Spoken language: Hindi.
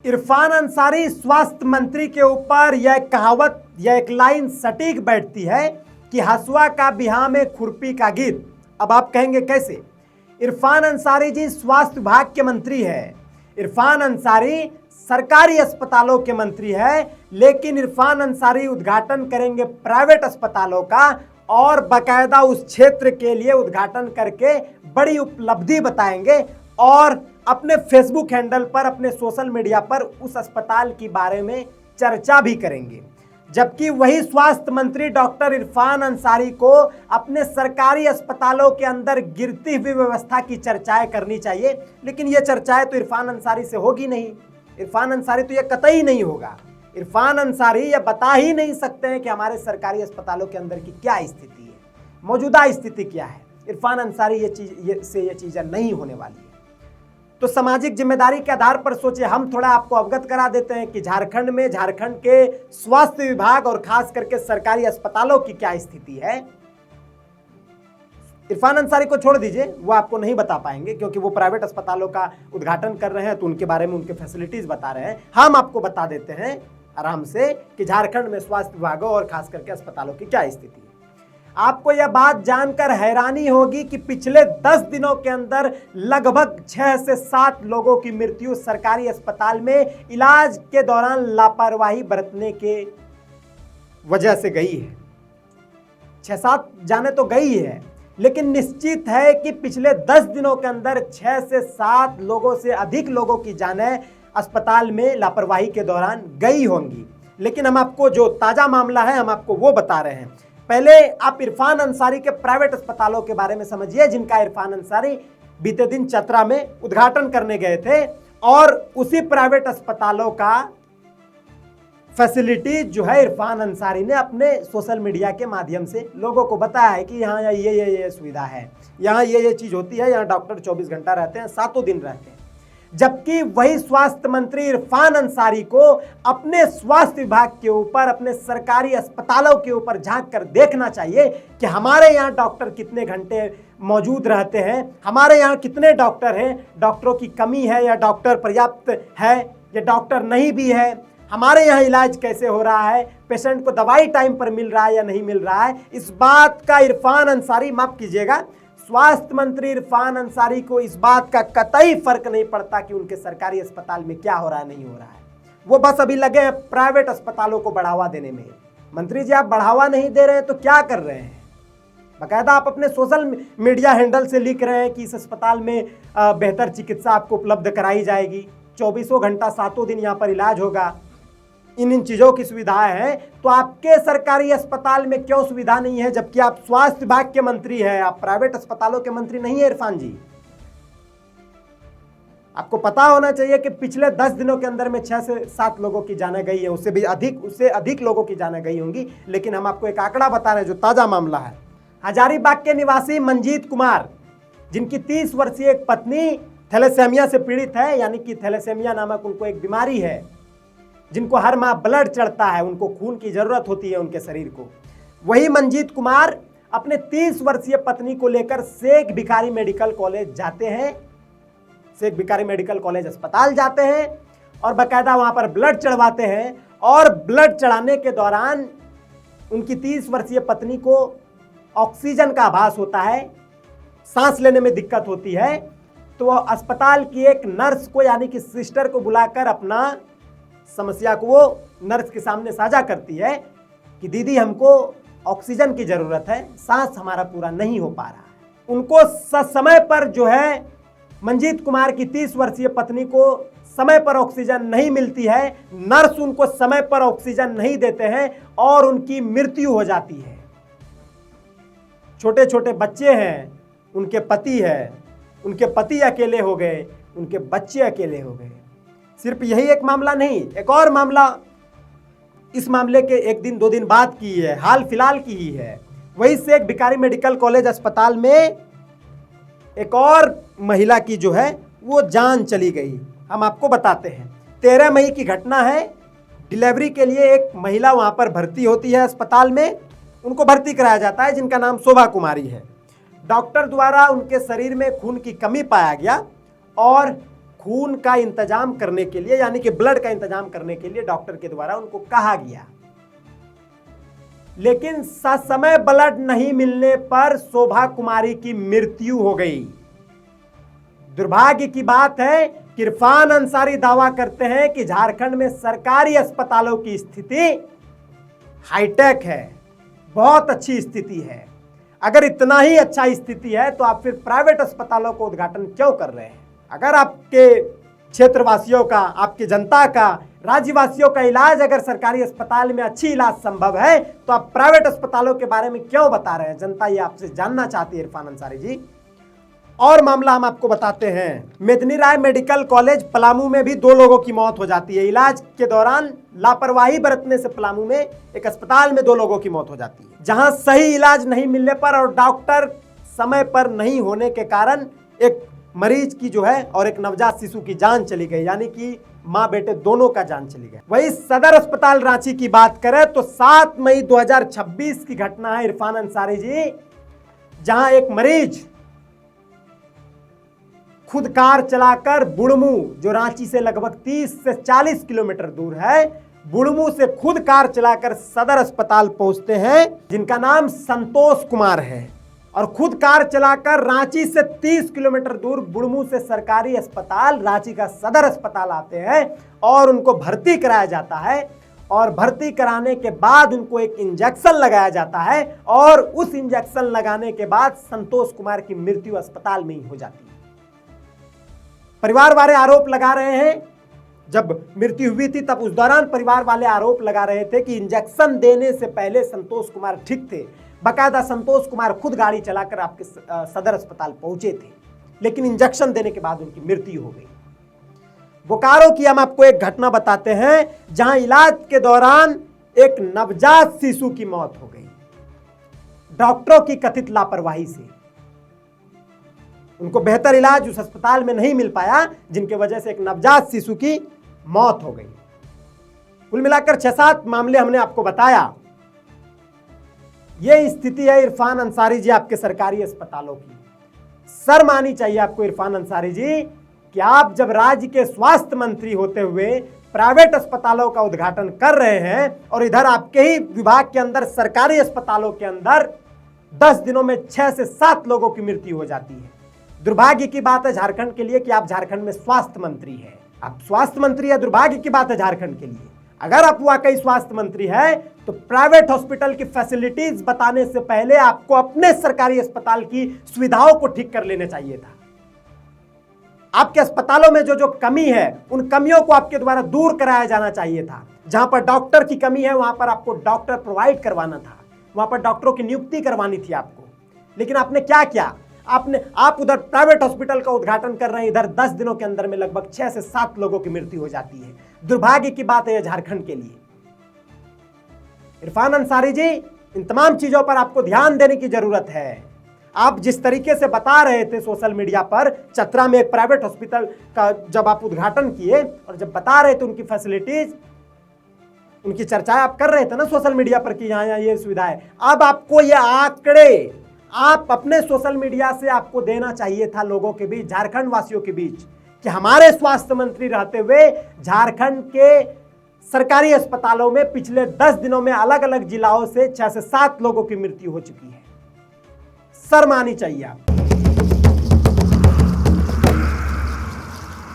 इरफान अंसारी स्वास्थ्य मंत्री के ऊपर यह कहावत या एक लाइन सटीक बैठती है कि हसुआ का बिहार में खुरपी का गीत। अब आप कहेंगे कैसे? इरफान अंसारी जी स्वास्थ्य विभाग के मंत्री है, इरफान अंसारी सरकारी अस्पतालों के मंत्री है, लेकिन इरफान अंसारी उद्घाटन करेंगे प्राइवेट अस्पतालों का और बकायदा उस क्षेत्र के लिए उद्घाटन करके बड़ी उपलब्धि बताएंगे और अपने फेसबुक हैंडल पर, अपने सोशल मीडिया पर उस अस्पताल के बारे में चर्चा भी करेंगे। जबकि वही स्वास्थ्य मंत्री डॉक्टर इरफान अंसारी को अपने सरकारी अस्पतालों के अंदर गिरती हुई व्यवस्था की चर्चाएं करनी चाहिए, लेकिन ये चर्चाएं तो इरफान अंसारी से होगी नहीं। इरफान अंसारी तो ये कतई नहीं होगा। इरफान अंसारी ये बता ही नहीं सकते हैं कि हमारे सरकारी अस्पतालों के अंदर की क्या स्थिति है, मौजूदा स्थिति क्या है। इरफान अंसारी ये चीजें नहीं होने वाली है। तो सामाजिक जिम्मेदारी के आधार पर सोचिए, हम थोड़ा आपको अवगत करा देते हैं कि झारखंड के स्वास्थ्य विभाग और खास करके सरकारी अस्पतालों की क्या स्थिति है। इरफान अंसारी को छोड़ दीजिए, वो आपको नहीं बता पाएंगे क्योंकि वो प्राइवेट अस्पतालों का उद्घाटन कर रहे हैं, तो उनके बारे में उनके फैसिलिटीज बता रहे हैं। हम आपको बता देते हैं आराम से कि झारखंड में स्वास्थ्य विभागों और खास करके अस्पतालों की क्या स्थिति है। आपको यह बात जानकर हैरानी होगी कि पिछले 10 दिनों के अंदर लगभग 6 से 7 लोगों की मृत्यु सरकारी अस्पताल में इलाज के दौरान लापरवाही बरतने के वजह से गई है। 6-7 जाने तो गई है, लेकिन निश्चित है कि पिछले 10 दिनों के अंदर 6 से 7 लोगों से अधिक लोगों की जानें अस्पताल में लापरवाही के दौरान गई होंगी। लेकिन हम आपको जो ताजा मामला है हम आपको वो बता रहे हैं। पहले आप इरफान अंसारी के प्राइवेट अस्पतालों के बारे में समझिए, जिनका इरफान अंसारी बीते दिन चतरा में उद्घाटन करने गए थे और उसी प्राइवेट अस्पतालों का फैसिलिटी जो है इरफान अंसारी ने अपने सोशल मीडिया के माध्यम से लोगों को बताया है कि यहाँ ये सुविधा है, यहाँ ये चीज होती है, यहाँ डॉक्टर 24 घंटा रहते हैं, 7 दिन रहते हैं। जबकि वही स्वास्थ्य मंत्री इरफान अंसारी को अपने स्वास्थ्य विभाग के ऊपर, अपने सरकारी अस्पतालों के ऊपर झांक कर देखना चाहिए कि हमारे यहाँ डॉक्टर कितने घंटे मौजूद रहते हैं, हमारे यहाँ कितने डॉक्टर हैं, डॉक्टरों की कमी है या डॉक्टर पर्याप्त है या डॉक्टर नहीं भी है, हमारे यहाँ इलाज कैसे हो रहा है, पेशेंट को दवाई टाइम पर मिल रहा है या नहीं मिल रहा है। इस बात का इरफान अंसारी, माफ कीजिएगा, स्वास्थ्य मंत्री इरफान अंसारी को इस बात का कतई फर्क नहीं पड़ता कि उनके सरकारी अस्पताल में क्या हो रहा है, नहीं हो रहा है। वो बस अभी लगे हैं प्राइवेट अस्पतालों को बढ़ावा देने में। मंत्री जी, आप बढ़ावा नहीं दे रहे हैं तो क्या कर रहे हैं? बाकायदा आप अपने सोशल मीडिया हैंडल से लिख रहे हैं कि इस अस्पताल में बेहतर चिकित्सा आपको उपलब्ध कराई जाएगी, 24 घंटा 7 दिन यहाँ पर इलाज होगा, इन चीजों की सुविधाएं हैं। तो आपके सरकारी अस्पताल में क्यों सुविधा नहीं है, जबकि आप स्वास्थ्य विभाग के मंत्री हैं, आप प्राइवेट अस्पतालों के मंत्री नहीं है इरफान जी। आपको पता होना चाहिए कि पिछले 10 दिनों के अंदर में 6 से 7 लोगों की जाने गई है, उससे अधिक लोगों की जाने गई होंगी। लेकिन हम आपको एक आंकड़ा बता रहे हैं जो ताजा मामला है। हजारीबाग के निवासी मंजीत कुमार, जिनकी 30 वर्षीय एक पत्नी थैलेसेमिया से पीड़ित है, यानी कि थैलेसेमिया नामक उनको एक बीमारी है, जिनको हर माह ब्लड चढ़ता है, उनको खून की जरूरत होती है उनके शरीर को। वही मंजीत कुमार अपने 30 वर्षीय पत्नी को लेकर शेख भिखारी मेडिकल कॉलेज जाते हैं, शेख भिखारी मेडिकल कॉलेज अस्पताल जाते हैं और बाकायदा वहां पर ब्लड चढ़वाते हैं। और ब्लड चढ़ाने के दौरान उनकी 30 वर्षीय पत्नी को ऑक्सीजन का आभास होता है, सांस लेने में दिक्कत होती है। तो वह अस्पताल की एक नर्स को, यानी कि सिस्टर को बुलाकर अपना समस्या को वो नर्स के सामने साझा करती है कि दीदी, हमको ऑक्सीजन की जरूरत है, सांस हमारा पूरा नहीं हो पा रहा है। उनको समय पर जो है मंजीत कुमार की 30 वर्षीय पत्नी को समय पर ऑक्सीजन नहीं मिलती है, नर्स उनको समय पर ऑक्सीजन नहीं देते हैं और उनकी मृत्यु हो जाती है। छोटे छोटे बच्चे हैं, उनके पति है, उनके पति अकेले हो गए, उनके बच्चे अकेले हो गए। सिर्फ यही एक मामला नहीं, एक और मामला इस मामले के 1 दिन 2 दिन बाद की है, हाल फिलहाल की ही है। वही शेख भिखारी मेडिकल कॉलेज अस्पताल में एक और महिला की जो है वो जान चली गई। हम आपको बताते हैं, 13 मई की घटना है। डिलीवरी के लिए एक महिला वहां पर भर्ती होती है अस्पताल में, उनको भर्ती कराया जाता है, जिनका नाम शोभा कुमारी है। डॉक्टर द्वारा उनके शरीर में खून की कमी पाया गया और खून का इंतजाम करने के लिए, यानी कि ब्लड का इंतजाम करने के लिए डॉक्टर के द्वारा उनको कहा गया, लेकिन ससमय ब्लड नहीं मिलने पर शोभा कुमारी की मृत्यु हो गई। दुर्भाग्य की बात है कि इरफान अंसारी दावा करते हैं कि झारखंड में सरकारी अस्पतालों की स्थिति हाईटेक है, बहुत अच्छी स्थिति है। अगर इतना ही अच्छा स्थिति है तो आप फिर प्राइवेट अस्पतालों को उद्घाटन क्यों कर रहे हैं? अगर आपके क्षेत्रवासियों का, आपकी जनता का, राज्यवासियों का इलाज अगर सरकारी अस्पताल में अच्छी इलाज संभव है तो आप प्राइवेट अस्पतालों के बारे में क्यों बता रहे हैं? जनता ये आपसे जानना चाहती है इरफान अंसारी जी। और मामला हम आपको बताते हैं, मेदिनी राय मेडिकल कॉलेज पलामू में भी 2 लोगों की मौत हो जाती है। इलाज के दौरान लापरवाही बरतने से पलामू में एक अस्पताल में 2 लोगों की मौत हो जाती है, जहां सही इलाज नहीं मिलने पर और डॉक्टर समय पर नहीं होने के कारण एक मरीज की जो है और एक नवजात शिशु की जान चली गई, यानी कि माँ बेटे दोनों का जान चली गई। वही सदर अस्पताल रांची की बात करें तो 7 मई 2026 की घटना है इरफान अंसारी जी, जहां एक मरीज खुद कार चलाकर बुढ़मू, जो रांची से लगभग 30 से 40 किलोमीटर दूर है, बुढ़मू से खुद कार चलाकर सदर अस्पताल पहुंचते हैं, जिनका नाम संतोष कुमार है, और खुद कार चलाकर रांची से 30 किलोमीटर दूर बुढ़मू से सरकारी अस्पताल, रांची का सदर अस्पताल आते हैं और उनको भर्ती कराया जाता है। और भर्ती कराने के बाद उनको एक इंजेक्शन लगाया जाता है और उस इंजेक्शन लगाने के बाद संतोष कुमार की मृत्यु अस्पताल में ही हो जाती है। परिवार वाले आरोप लगा रहे हैं, जब मृत्यु हुई थी तब उस दौरान परिवार वाले आरोप लगा रहे थे कि इंजेक्शन देने से पहले संतोष कुमार ठीक थे। बकायदा संतोष कुमार खुद गाड़ी चलाकर आपके सदर अस्पताल पहुंचे थे, लेकिन इंजेक्शन देने के बाद उनकी मृत्यु हो गई। बोकारो की हम आपको एक घटना बताते हैं, जहां इलाज के दौरान एक नवजात शिशु की मौत हो गई, डॉक्टरों की कथित लापरवाही से। उनको बेहतर इलाज उस अस्पताल में नहीं मिल पाया, जिनके वजह से एक नवजात शिशु की मौत हो गई। कुल मिलाकर 6-7 मामले हमने आपको बताया। यह स्थिति है इरफान अंसारी जी आपके सरकारी अस्पतालों की। शर्म आनी चाहिए आपको इरफान अंसारी जी कि आप जब राज्य के स्वास्थ्य मंत्री होते हुए प्राइवेट अस्पतालों का उद्घाटन कर रहे हैं और इधर आपके ही विभाग के अंदर सरकारी अस्पतालों के अंदर 10 दिनों में 6 से 7 लोगों की मृत्यु हो जाती है। दुर्भाग्य की बात है झारखंड के लिए कि आप झारखंड में स्वास्थ्य मंत्री हैं। आप स्वास्थ्य मंत्री है, दुर्भाग्य की बात है झारखंड के लिए। अगर आप वाकई स्वास्थ्य मंत्री हैं तो प्राइवेट हॉस्पिटल की फैसिलिटीज बताने से पहले आपको अपने सरकारी अस्पताल की सुविधाओं को ठीक कर लेना चाहिए था। आपके अस्पतालों में जो कमी है उन कमियों को आपके द्वारा दूर कराया जाना चाहिए था। जहां पर डॉक्टर की कमी है वहां पर आपको डॉक्टर प्रोवाइड करवाना था, वहां पर डॉक्टरों की नियुक्ति करवानी थी आपको। लेकिन आपने क्या किया? आप उधर प्राइवेट हॉस्पिटल का उद्घाटन कर रहे हैं, इधर 10 दिनों के अंदर में लगभग 6 से 7 लोगों की मृत्यु हो जाती है। दुर्भाग्य की बात है झारखंड के लिए। इरफान अंसारी जी, इन तमाम चीजों पर आपको ध्यान देने की जरूरत है। आप जिस तरीके से बता रहे थे सोशल मीडिया पर, चतरा में एक प्राइवेट हॉस्पिटल का जब आप उद्घाटन किए और जब बता रहे थे उनकी फैसिलिटीज, उनकी चर्चाएं आप कर रहे थे ना सोशल मीडिया पर कि यहाँ ये सुविधा है। अब आपको ये आंकड़े आप अपने सोशल मीडिया से आपको देना चाहिए था लोगों के बीच, झारखंड वासियों के बीच, कि हमारे स्वास्थ्य मंत्री रहते हुए झारखंड के सरकारी अस्पतालों में पिछले 10 दिनों में अलग अलग जिलाओं से 6 से 7 लोगों की मृत्यु हो चुकी है। शर्म आनी चाहिए आप।